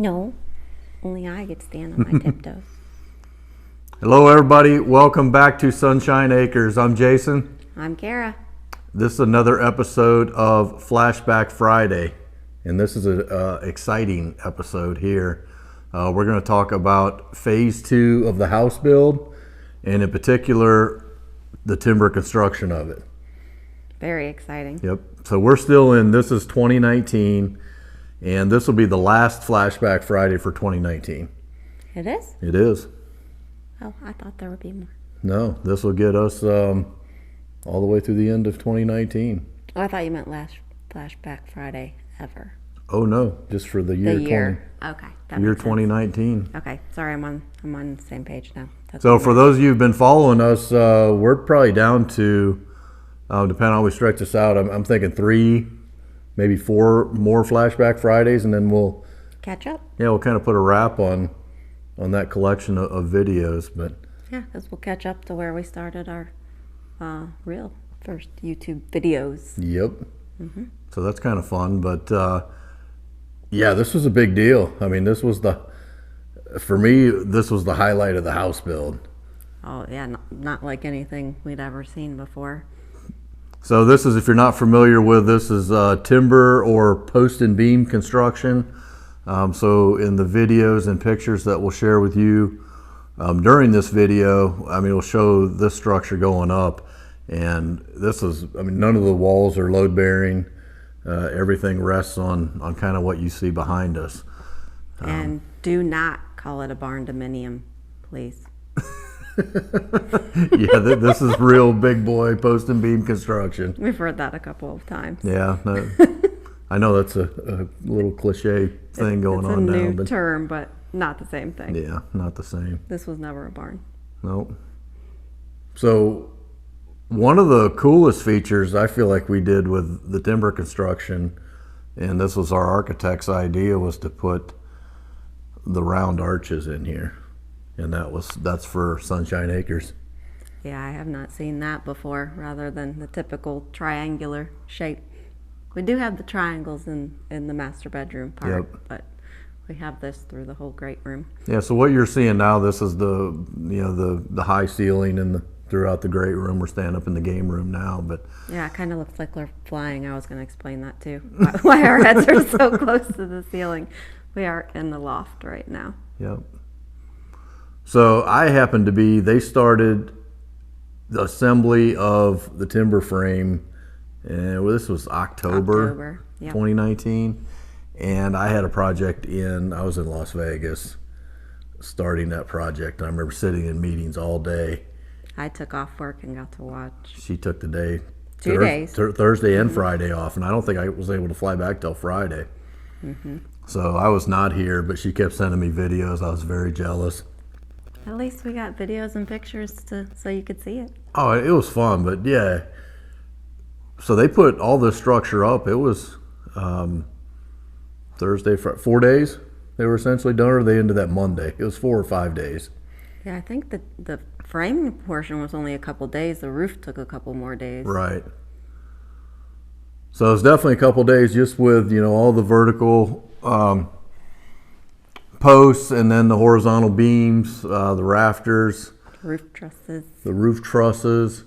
No, only I get to stand on my tiptoes. Hello everybody, welcome back to Sunshine Acres. I'm Jason. I'm Kara. This is another episode of Flashback Friday, and this is an exciting episode here. We're going to talk about phase 2 of the house build, and in particular, the timber construction of it. Very exciting. Yep, so we're still in, this is 2019, and this will be the last Flashback Friday for 2019. It is? It is. Oh, I thought there would be more. No, this will get us all the way through the end of 2019. Oh, I thought you meant last Flashback Friday ever. Oh no, just for the year. Okay. Year 2019. Okay, sorry, I'm on the same page now. So for those of you who've been following us, we're probably down to, depending on how we stretch this out, I'm thinking 3, maybe 4 more Flashback Fridays, and then we'll catch up. Yeah, we'll kind of put a wrap on that collection of videos, but yeah, because we'll catch up to where we started our real first YouTube videos. Yep. Mm-hmm. So that's kind of fun, but yeah, this was a big deal. I mean, for me, this was the highlight of the house build. Oh yeah, not like anything we'd ever seen before. So this is, if you're not familiar with this, is timber or post and beam construction. So in the videos and pictures that we'll share with you during this video, I mean, we'll show this structure going up, and this is, I mean, none of the walls are load bearing. Everything rests on kind of what you see behind us. And do not call it a barn dominium, please. Yeah, this is real big boy post and beam construction. We've heard that a couple of times. Yeah, I know that's a little cliche thing going on now. It's a new term, but not the same thing. Yeah, not the same. This was never a barn. Nope. So one of the coolest features I feel like we did with the timber construction, and this was our architect's idea, was to put the round arches in here. And that's for Sunshine Acres. Yeah, I have not seen that before, rather than the typical triangular shape. We do have the triangles in the master bedroom part, yep. But we have this through the whole great room. Yeah, so what you're seeing now, this is the high ceiling and throughout the great room. We're standing up in the game room now, but yeah, it kind of looks like we're flying. I was going to explain that too. Why our heads are so close to the ceiling. We are in the loft right now. Yep. So they started the assembly of the timber frame, and this was October yep. 2019, and I had a project I was in Las Vegas starting that project. I remember sitting in meetings all day. I took off work and got to watch. She took the day. 2 days. Thursday and Friday off, and I don't think I was able to fly back till Friday. Mm-hmm. So I was not here, but she kept sending me videos. I was very jealous. At least we got videos and pictures so you could see it. Oh, it was fun, but yeah. So they put all this structure up. It was Thursday, 4 days they were essentially done, or they ended that Monday. It was 4 or 5 days. Yeah, I think the framing portion was only a couple days. The roof took a couple more days. Right. So it's definitely a couple days just with, all the vertical posts, and then the horizontal beams, the rafters, the roof trusses.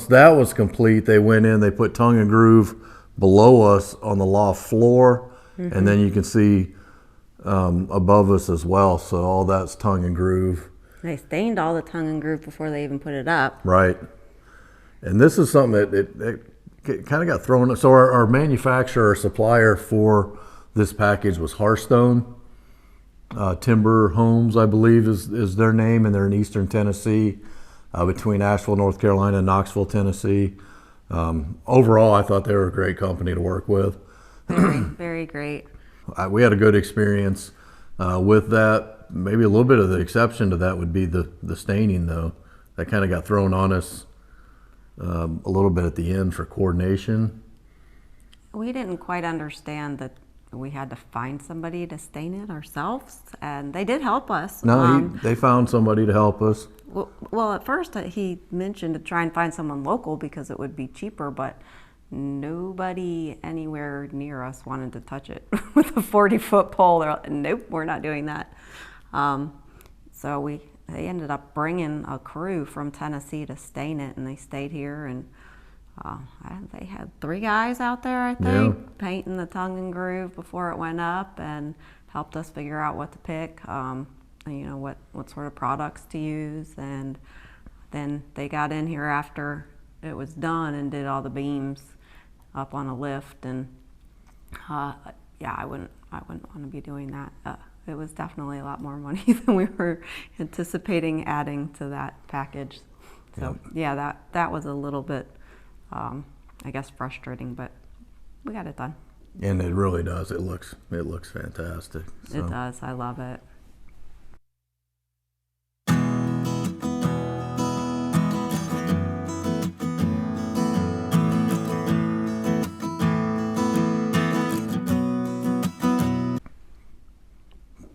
that was complete, they went in, they put tongue and groove below us on the loft floor, and then you can see above us as well. So all that's tongue and groove. They stained all the tongue and groove before they even put it up. Right. And this is something that it kind of got thrown. So our manufacturer, supplier for this package was Hearthstone Timber Homes, I believe is their name, and they're in Eastern Tennessee, between Asheville, North Carolina, and Knoxville, Tennessee. Overall, I thought they were a great company to work with. Very, very great. We had a good experience with that. Maybe a little bit of the exception to that would be the staining, though. That kind of got thrown on us a little bit at the end for coordination. We didn't quite understand that we had to find somebody to stain it ourselves, and they did help us. No, they found somebody to help us. Well, at first he mentioned to try and find someone local because it would be cheaper, but nobody anywhere near us wanted to touch it with a 40-foot pole. They're like, nope, we're not doing that. So they ended up bringing a crew from Tennessee to stain it, and they stayed here, and they had 3 guys out there, I think, painting the tongue and groove before it went up, and helped us figure out what to pick, what sort of products to use. And then they got in here after it was done and did all the beams up on a lift. And I wouldn't want to be doing that. It was definitely a lot more money than we were anticipating adding to that package. So that was a little bit, I guess, frustrating, but we got it done. And it really does. It looks fantastic. So. It does. I love it.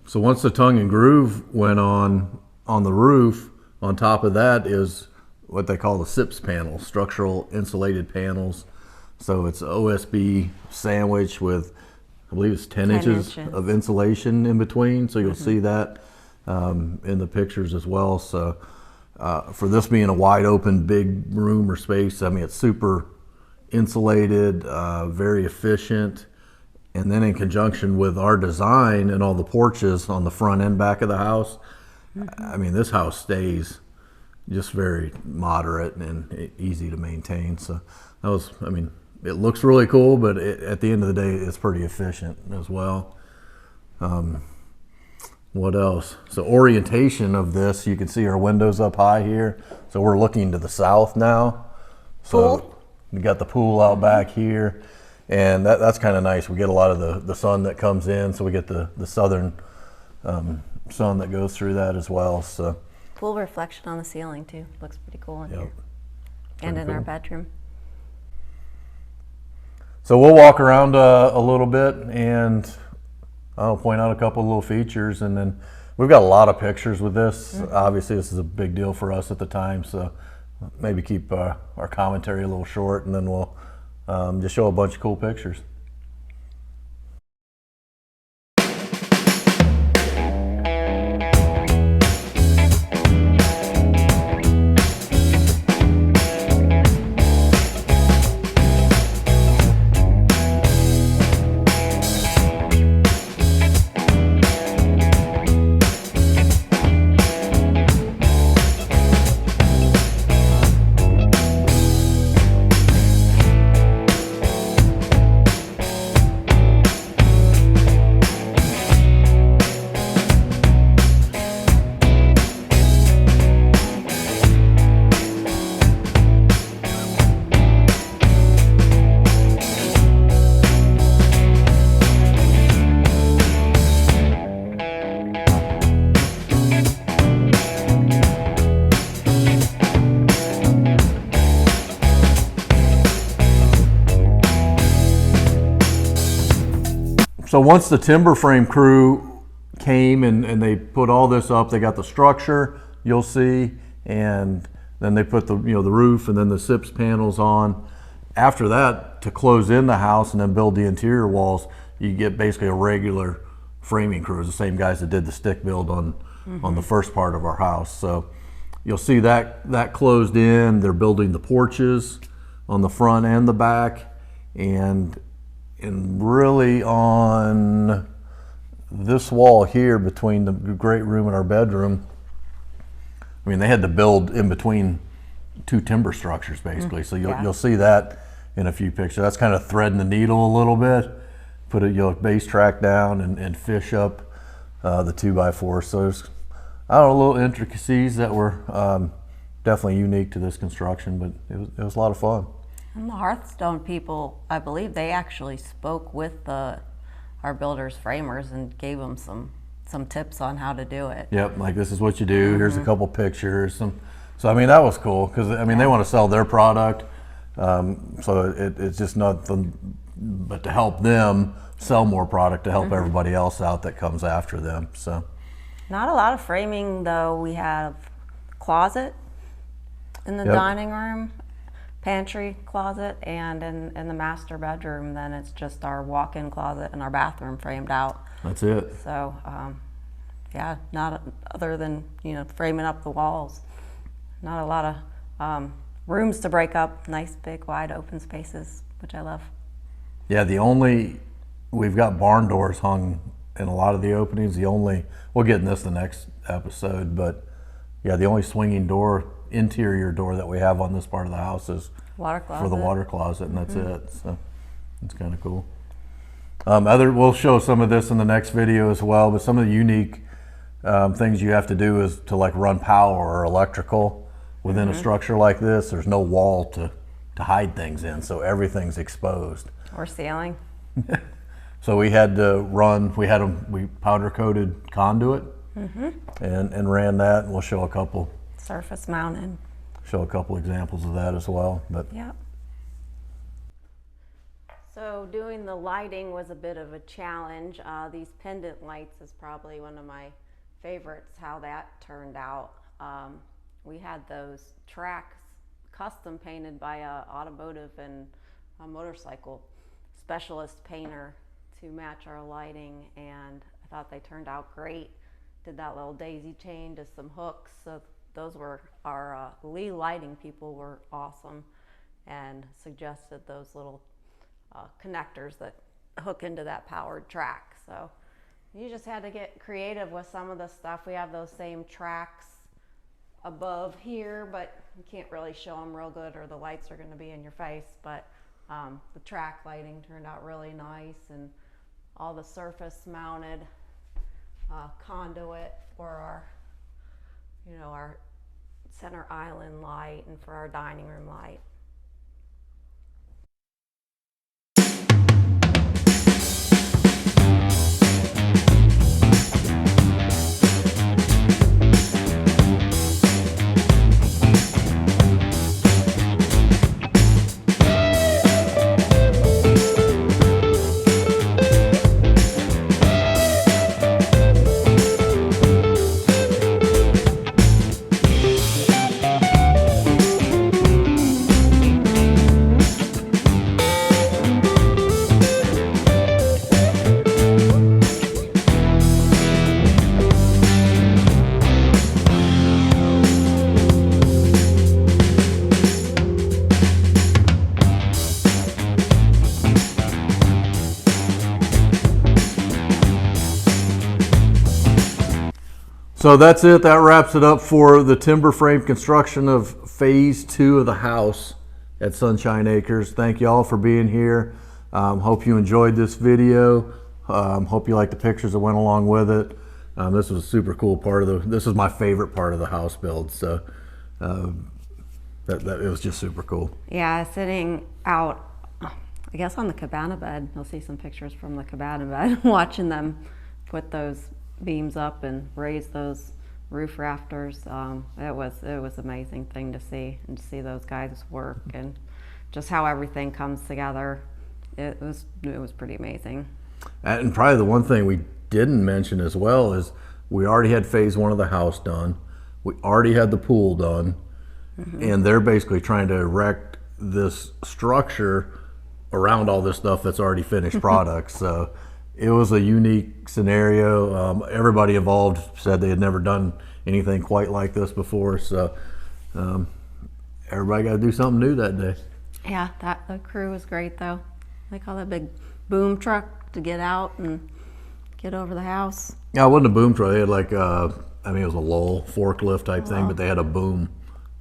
So once the tongue and groove went on the roof, on top of that is what they call the SIPS panels, structural insulated panels. So it's OSB sandwich with, I believe it's 10 inches of insulation in between. So you'll see that in the pictures as well. So for this being a wide open, big room or space, I mean, it's super insulated, very efficient. And then in conjunction with our design and all the porches on the front and back of the house, I mean, this house stays just very moderate and easy to maintain. So that was, I mean, it looks really cool, but at the end of the day, it's pretty efficient as well. What else? So orientation of this, you can see our windows up high here. So we're looking to the south now. So we got the pool out back here. And that's kind of nice. We get a lot of the sun that comes in, so we get the southern sun that goes through that as well. So Cool reflection on the ceiling too. Looks pretty cool in here. And in cool. our bedroom. So we'll walk around a little bit, and I'll point out a couple of little features, and then we've got a lot of pictures with this. Obviously, this is a big deal for us at the time, so maybe keep our commentary a little short, and then we'll just show a bunch of cool pictures. So once the timber frame crew came and they put all this up, they got the structure, you'll see, and then they put the the roof and then the SIPS panels on. After that, to close in the house and then build the interior walls, you get basically a regular framing crew. It's the same guys that did the stick build on the first part of our house. So you'll see that closed in. They're building the porches on the front and the back, and really on this wall here between the great room and our bedroom, I mean, they had to build in between two timber structures basically. So you'll see that in a few pictures. That's kind of threading the needle a little bit. Put a base track down and fish up the 2x4. So there's, I don't know, little intricacies that were definitely unique to this construction, but it was a lot of fun. And the Hearthstone people, I believe they actually spoke with our builders framers and gave them some tips on how to do it. Yep, like this is what you do. Here's a couple pictures. So I mean, that was cool because I mean they want to sell their product, so it's just nothing but to help them sell more product to help everybody else out that comes after them. So not a lot of framing though. We have closet in the dining room, pantry closet, and in the master bedroom, then it's just our walk-in closet and our bathroom framed out. That's it. So yeah, not other than framing up the walls. Not a lot of rooms to break up. Nice big wide open spaces, which I love. Yeah, we've got barn doors hung in a lot of the openings. We'll get in this the next episode, but yeah, the only swinging door, interior door that we have on this part of the house is water closet. For the water closet, and that's it. So it's kind of cool. We'll show some of this in the next video as well, but some of the unique things you have to do is to like run power or electrical within a structure like this. There's no wall to hide things in, so everything's exposed. Or ceiling. So we had to we powder coated conduit and ran that, and we'll show a couple. Surface mounted. Show a couple examples of that as well. But yeah. So doing the lighting was a bit of a challenge. These pendant lights is probably one of my favorites, how that turned out. We had those tracks custom painted by a automotive and a motorcycle specialist painter to match our lighting, and I thought they turned out great. Did that little daisy chain to some hooks. So those were our Lee lighting people were awesome and suggested those little connectors that hook into that powered track. So you just had to get creative with some of the stuff. We have those same tracks above here, but you can't really show them real good or the lights are going to be in your face. But the track lighting turned out really nice, and all the surface mounted conduit for our our center island light and for our dining room light. So that's it. That wraps it up for the timber frame construction of phase 2 of the house at Sunshine Acres. Thank you all for being here. Hope you enjoyed this video. Hope you like the pictures that went along with it. This was a super cool part of this is my favorite part of the house build. So it was just super cool. Yeah, sitting out, I guess on the cabana bed, you'll see some pictures from the cabana bed, watching them put those beams up and raise those roof rafters. It was an amazing thing to see, and to see those guys work and just how everything comes together. It was pretty amazing. And probably the one thing we didn't mention as well is we already had phase 1 of the house done. We already had the pool done, and they're basically trying to erect this structure around all this stuff that's already finished products. So it was a unique scenario. Everybody involved said they had never done anything quite like this before. So everybody got to do something new that day. Yeah, the crew was great though. They call that big boom truck to get out and get over the house. Yeah, it wasn't a boom truck. They had like, I mean, it was a lull forklift type thing, but they had a boom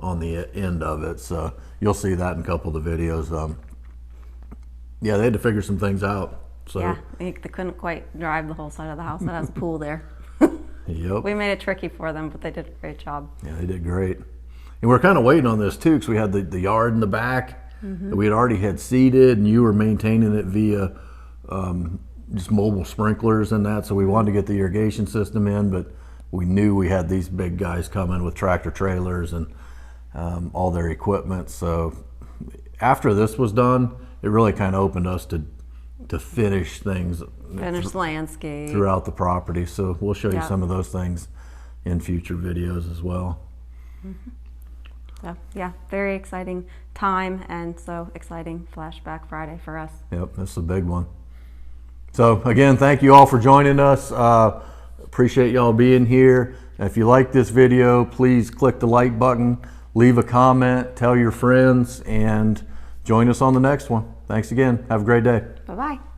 on the end of it. So you'll see that in a couple of the videos. Yeah, they had to figure some things out. So yeah, they couldn't quite drive the whole side of the house. That has a pool there. Yep. We made it tricky for them, but they did a great job. Yeah, they did great. And we're kind of waiting on this too, because we had the yard in the back that we had already had seeded, and you were maintaining it via just mobile sprinklers and that. So we wanted to get the irrigation system in, but we knew we had these big guys coming with tractor trailers and all their equipment. So after this was done, it really kind of opened us to finish things. Finish landscape. Throughout the property. So we'll show you Yeah. some of those things in future videos as well. So yeah, very exciting time, and so exciting Flashback Friday for us. Yep, that's a big one. So again, thank you all for joining us. Appreciate y'all being here. If you like this video, please click the like button, leave a comment, tell your friends, and join us on the next one. Thanks again. Have a great day. Bye-bye.